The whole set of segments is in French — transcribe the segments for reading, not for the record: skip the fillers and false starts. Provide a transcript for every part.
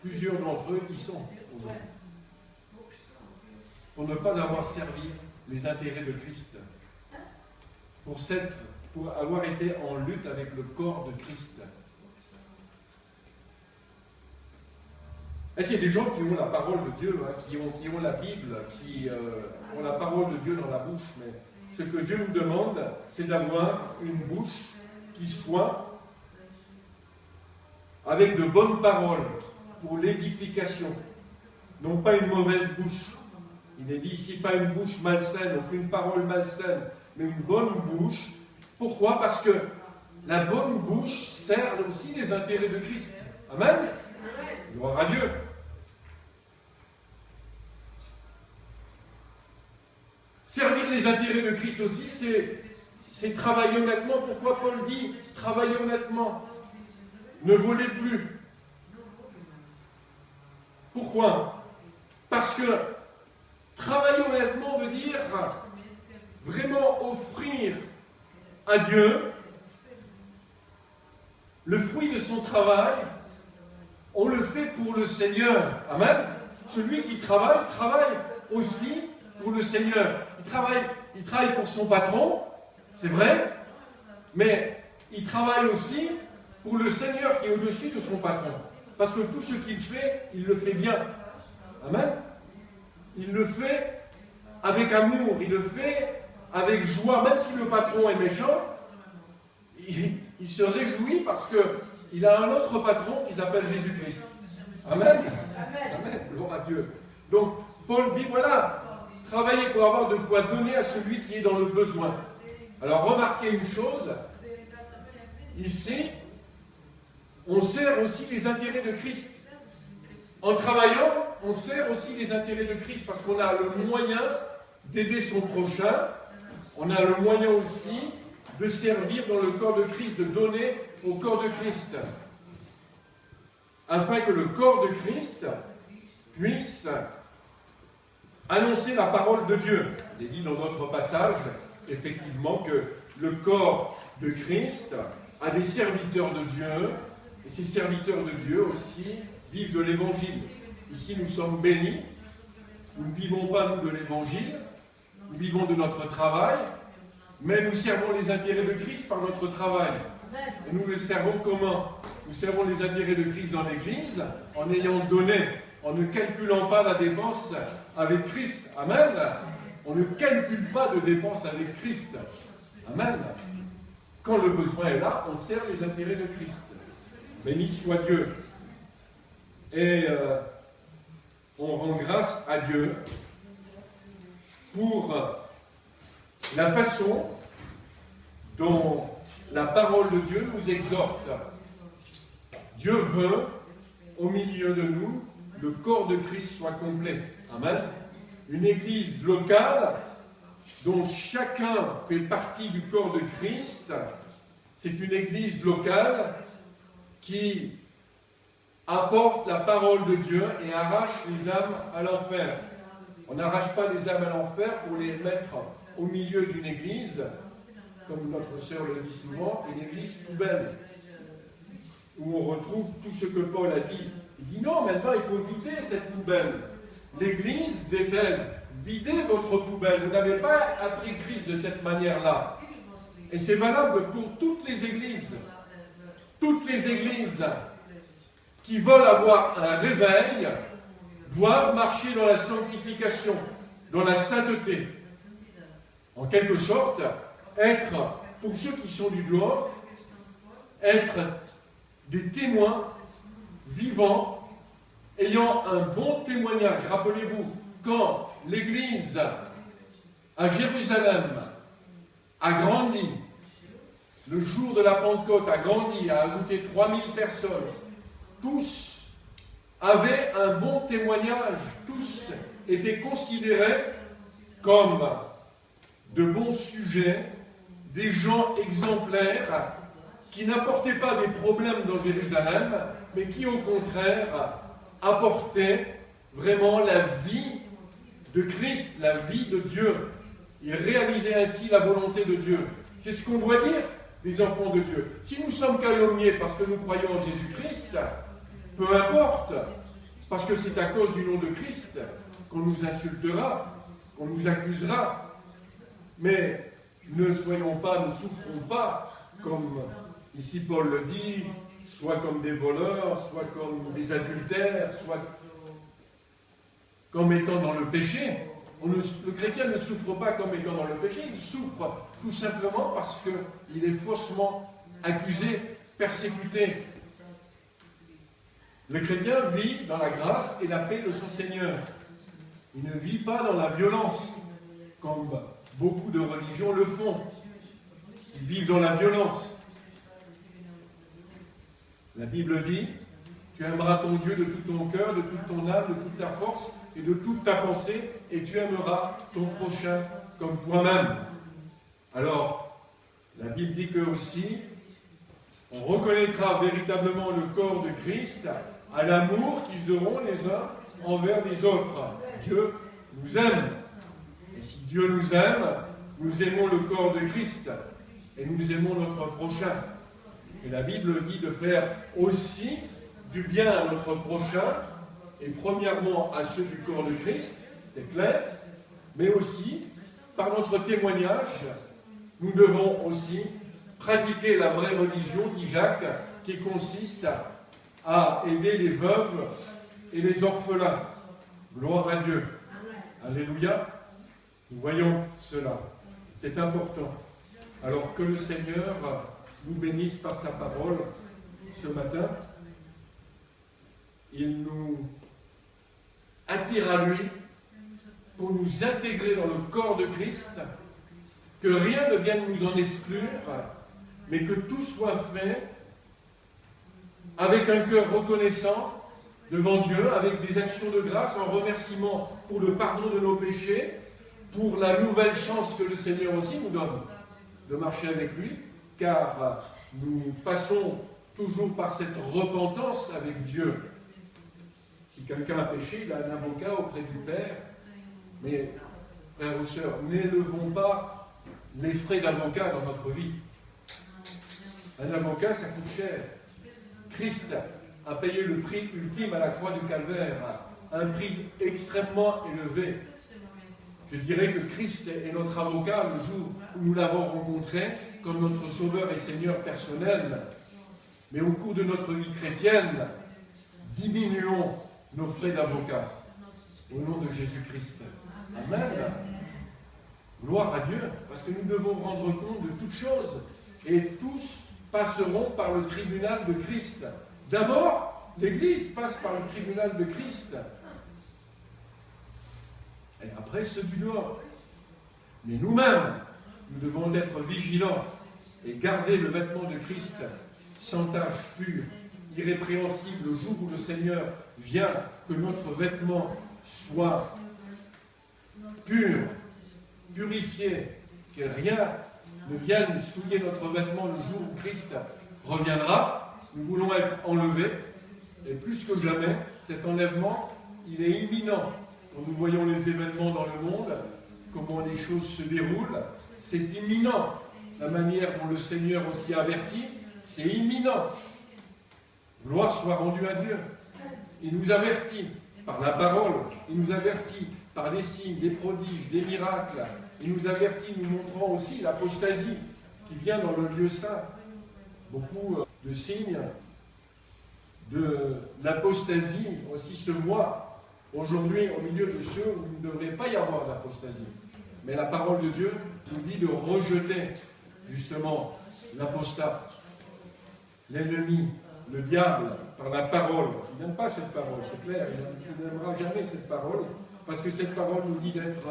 Plusieurs d'entre eux y sont aujourd'hui. Pour ne pas avoir servi les intérêts de Christ. Pour avoir été en lutte avec le corps de Christ. Et c'est des gens qui ont la parole de Dieu, hein, qui ont la Bible, qui ont la parole de Dieu dans la bouche. Mais ce que Dieu nous demande, c'est d'avoir une bouche qui soit avec de bonnes paroles pour l'édification. Non pas une mauvaise bouche. Il est dit ici, pas une bouche malsaine, donc une parole malsaine, mais une bonne bouche. Pourquoi? Parce que la bonne bouche sert aussi les intérêts de Christ. Amen. Gloire à Dieu. Servir les intérêts de Christ aussi, c'est travailler honnêtement. Pourquoi Paul dit travailler honnêtement? Ne volez plus. Pourquoi? Parce que travailler honnêtement veut dire vraiment offrir à Dieu le fruit de son travail. On le fait pour le Seigneur. Amen. Celui qui travaille aussi pour le Seigneur. Il travaille pour son patron, c'est vrai, mais il travaille aussi pour le Seigneur qui est au-dessus de son patron. Parce que tout ce qu'il fait, il le fait bien. Amen. Il le fait avec amour, il le fait avec joie, même si le patron est méchant, il se réjouit parce qu'il a un autre patron qui s'appelle Jésus-Christ. Amen. Amen. Gloire à Dieu. Donc, Paul dit, voilà, travaillez pour avoir de quoi donner à celui qui est dans le besoin. Alors, remarquez une chose, ici, on sert aussi les intérêts de Christ. En travaillant, on sert aussi les intérêts de Christ parce qu'on a le moyen d'aider son prochain. On a le moyen aussi de servir dans le corps de Christ, de donner au corps de Christ. Afin que le corps de Christ puisse annoncer la parole de Dieu. Il est dit dans notre passage, effectivement, que le corps de Christ a des serviteurs de Dieu, et ces serviteurs de Dieu aussi vivent de l'Évangile. Ici, nous sommes bénis. Nous ne vivons pas, nous, de l'Évangile. Nous vivons de notre travail, mais nous servons les intérêts de Christ par notre travail. Et nous le servons comment? Nous servons les intérêts de Christ dans l'Église en ayant donné, en ne calculant pas la dépense avec Christ. Amen. On ne calcule pas de dépenses avec Christ. Amen. Quand le besoin est là, on sert les intérêts de Christ. Béni soit Dieu. Et on rend grâce à Dieu pour la façon dont la parole de Dieu nous exhorte. Dieu veut, au milieu de nous, le corps de Christ soit complet. Amen. Une église locale dont chacun fait partie du corps de Christ, c'est une église locale qui apporte la parole de Dieu et arrache les âmes à l'enfer. On n'arrache pas les âmes à l'enfer pour les mettre au milieu d'une église, comme notre sœur le dit souvent, une église poubelle, où on retrouve tout ce que Paul a dit. Il dit non, maintenant il faut vider cette poubelle. L'église d'Éphèse, videz votre poubelle. Vous n'avez pas appris Christ de cette manière-là. Et c'est valable pour toutes les églises. Toutes les églises qui veulent avoir un réveil doivent marcher dans la sanctification, dans la sainteté. En quelque sorte, être, pour ceux qui sont du dehors, être des témoins vivants, ayant un bon témoignage. Rappelez-vous, quand l'Église à Jérusalem a grandi, le jour de la Pentecôte a grandi, a ajouté 3000 personnes, tous avaient un bon témoignage, tous étaient considérés comme de bons sujets, des gens exemplaires qui n'apportaient pas des problèmes dans Jérusalem, mais qui au contraire apportaient vraiment la vie de Christ, la vie de Dieu. Ils réalisaient ainsi la volonté de Dieu. C'est ce qu'on doit dire des enfants de Dieu. Si nous sommes calomniés parce que nous croyons en Jésus-Christ, peu importe, parce que c'est à cause du nom de Christ qu'on nous insultera, qu'on nous accusera. Mais ne soyons pas, ne souffrons pas, comme ici Paul le dit, soit comme des voleurs, soit comme des adultères, soit comme étant dans le péché. Le chrétien ne souffre pas comme étant dans le péché, il souffre tout simplement parce qu'il est faussement accusé, persécuté. Le chrétien vit dans la grâce et la paix de son Seigneur. Il ne vit pas dans la violence, comme beaucoup de religions le font. Ils vivent dans la violence. La Bible dit, tu aimeras ton Dieu de tout ton cœur, de toute ton âme, de toute ta force et de toute ta pensée, et tu aimeras ton prochain comme toi-même. Alors, la Bible dit que aussi, on reconnaîtra véritablement le corps de Christ à l'amour qu'ils auront les uns envers les autres. Dieu nous aime. Et si Dieu nous aime, nous aimons le corps de Christ et nous aimons notre prochain. Et la Bible dit de faire aussi du bien à notre prochain, et premièrement à ceux du corps de Christ, c'est clair, mais aussi, par notre témoignage, nous devons aussi pratiquer la vraie religion, dit Jacques, qui consiste à aider les veuves et les orphelins. Gloire à Dieu. Alléluia. Nous voyons cela. C'est important. Alors que le Seigneur nous bénisse par sa parole ce matin. Il nous attire à lui pour nous intégrer dans le corps de Christ, que rien ne vienne nous en exclure, mais que tout soit fait avec un cœur reconnaissant devant Dieu, avec des actions de grâce, en remerciement pour le pardon de nos péchés, pour la nouvelle chance que le Seigneur aussi nous donne de marcher avec lui, car nous passons toujours par cette repentance avec Dieu. Si quelqu'un a péché, il a un avocat auprès du Père, mais, frères ou sœurs, n'élevons pas les frais d'avocat dans notre vie. Un avocat, ça coûte cher. Christ a payé le prix ultime à la croix du Calvaire, un prix extrêmement élevé. Je dirais que Christ est notre avocat le jour où nous l'avons rencontré comme notre Sauveur et Seigneur personnel. Mais au cours de notre vie chrétienne, diminuons nos frais d'avocat au nom de Jésus-Christ. Amen. Gloire à Dieu, parce que nous devons rendre compte de toutes choses, et tous passeront par le tribunal de Christ. D'abord, l'Église passe par le tribunal de Christ, et après ceux du dehors. Mais nous-mêmes, nous devons être vigilants et garder le vêtement de Christ sans tache, pur, irrépréhensible, le jour où le Seigneur vient, que notre vêtement soit pur, purifié, que rien ne vienne souiller notre vêtement le jour où Christ reviendra. Nous voulons être enlevés, et plus que jamais, cet enlèvement, il est imminent. Quand nous voyons les événements dans le monde, comment les choses se déroulent, c'est imminent. La manière dont le Seigneur aussi avertit, c'est imminent. Gloire soit rendue à Dieu. Il nous avertit par la parole, il nous avertit par des signes, des prodiges, des miracles. Il nous avertit, nous montrant aussi l'apostasie qui vient dans le lieu saint. Beaucoup de signes de l'apostasie aussi se voient aujourd'hui au milieu de ceux où il ne devrait pas y avoir d'apostasie. Mais la parole de Dieu nous dit de rejeter justement l'apostat, l'ennemi, le diable, par la parole. Il n'aime pas cette parole, c'est clair, il n'aimera jamais cette parole, parce que cette parole nous dit d'être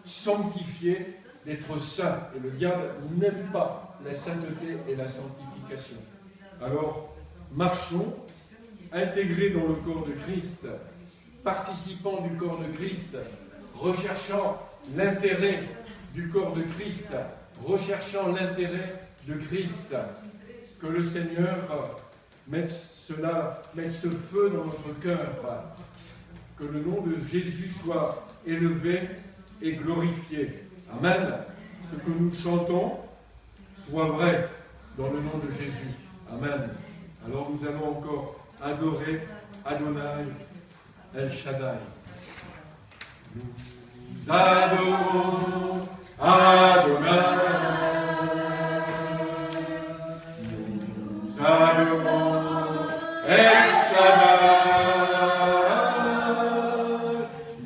sanctifié, d'être saint. Et le diable n'aime pas la sainteté et la sanctification. Alors, marchons, intégrés dans le corps de Christ, participants du corps de Christ, recherchant l'intérêt du corps de Christ, recherchant l'intérêt de Christ, que le Seigneur mette ce feu dans notre cœur, que le nom de Jésus soit élevé et glorifié. Amen. Ce que nous chantons soit vrai dans le nom de Jésus. Amen. Alors nous allons encore adorer Adonai. El Shaddai. Nous adorons Adonai. Nous adorons El Shaddai.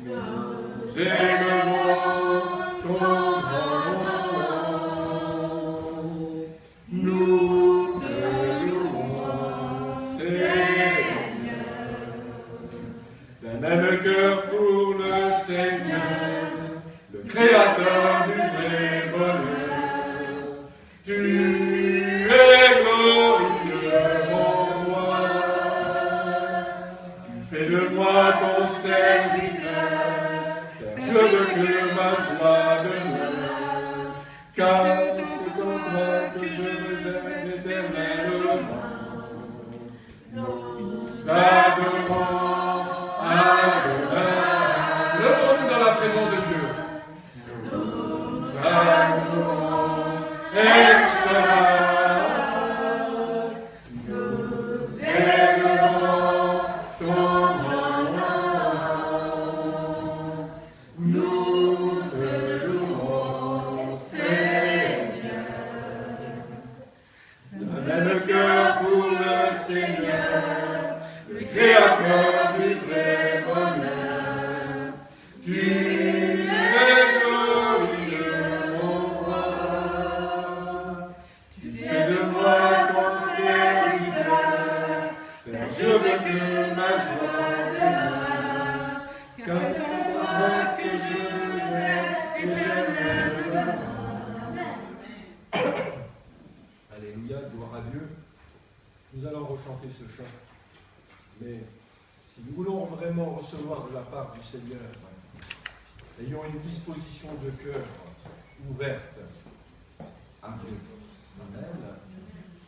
Nous élevons ton grand nom. Nous te louons, Seigneur. D'un même cœur pour le Seigneur, le Créateur du vrai bonheur. Tu es glorieux, mon roi. Tu fais de moi ton serviteur. Je veux que ma joie demeure, car c'est ton droit que je veux être éternellement. Nous adorons Adonai. Levons-nous dans la présence de Dieu. Nous adorons El Shaddai. Nous élevons ton grand nom. Nous te louons, Seigneur. D'un même cœur pour le Seigneur, le Créateur du vrai bonheur. Tu es glorieux, mon roi. Tu fais de moi ton serviteur. Père, je veux que ma joie demeure, car c'est toi que je veux être éternellement. Alléluia, gloire à Dieu. Nous allons rechanter ce chant. Mais si nous voulons vraiment recevoir de la part du Seigneur, ayons une disposition de cœur ouverte à Dieu. Amen.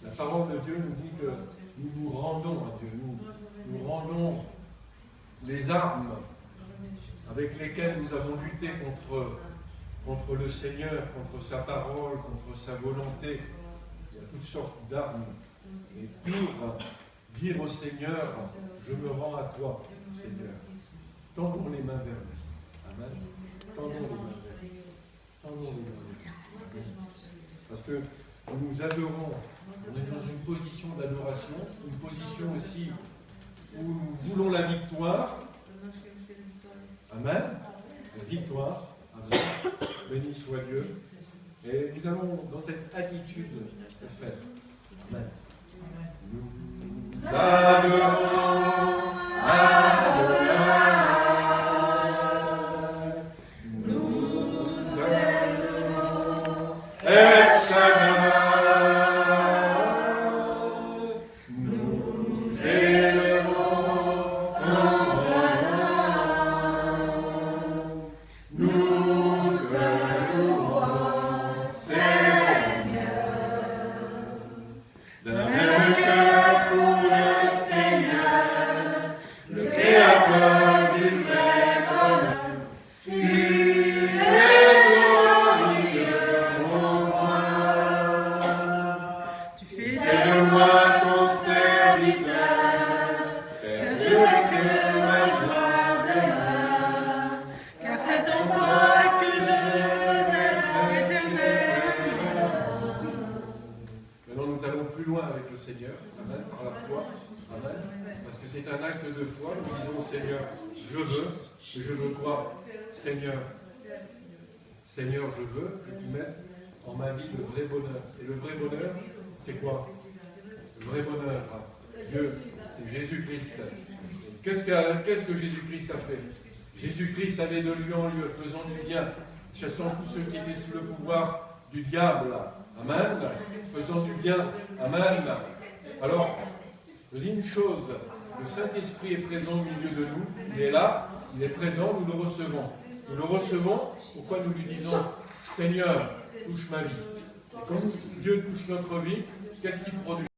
La parole de Dieu nous dit que nous nous rendons à Dieu. Nous rendons les armes avec lesquelles nous avons lutté contre le Seigneur, contre sa parole, contre sa volonté. Il y a toutes sortes d'armes. Et pour dire au Seigneur, je me rends à toi, Seigneur. Tendons les mains vers lui. Amen. Tendons les mains vers lui. Tendons les mains vers lui. Parce que nous adorons, on est dans une position d'adoration, une position aussi où nous voulons la victoire. Amen. La victoire. Amen. Béni soit Dieu. Et nous allons dans cette attitude de faire. Amen. Nous adorons Adonai. Nous adorons El Shaddai. Nous élevons ton nom. Nous te louons, Seigneur. D'un même cœur pour le Seigneur, le Créateur du vrai bonheur. Tu es glorieux, mon roi. Tu fais de moi ton serviteur. Père, je veux que ma joie demeure, car c'est en toi que je veux être éternellement. Maintenant, nous allons plus loin avec le Seigneur, amen, par la foi, amen, parce que c'est un acte de foi. Nous disons au Seigneur, je veux quoi? Seigneur, Seigneur, je veux que tu mettes en ma vie le vrai bonheur. Et le vrai bonheur, c'est quoi? Le vrai bonheur, Dieu, c'est Jésus-Christ. Qu'est-ce que Jésus-Christ a fait? Jésus-Christ allait de lieu en lieu, faisant du bien, chassant tous ceux qui étaient sous le pouvoir du diable. Amen. Faisant du bien. Amen. Alors, je dis une chose, le Saint-Esprit est présent au milieu de nous, il est là, il est présent, nous le recevons. Nous le recevons, pourquoi nous lui disons, Seigneur, touche ma vie. Et quand Dieu touche notre vie, qu'est-ce qu'il produit?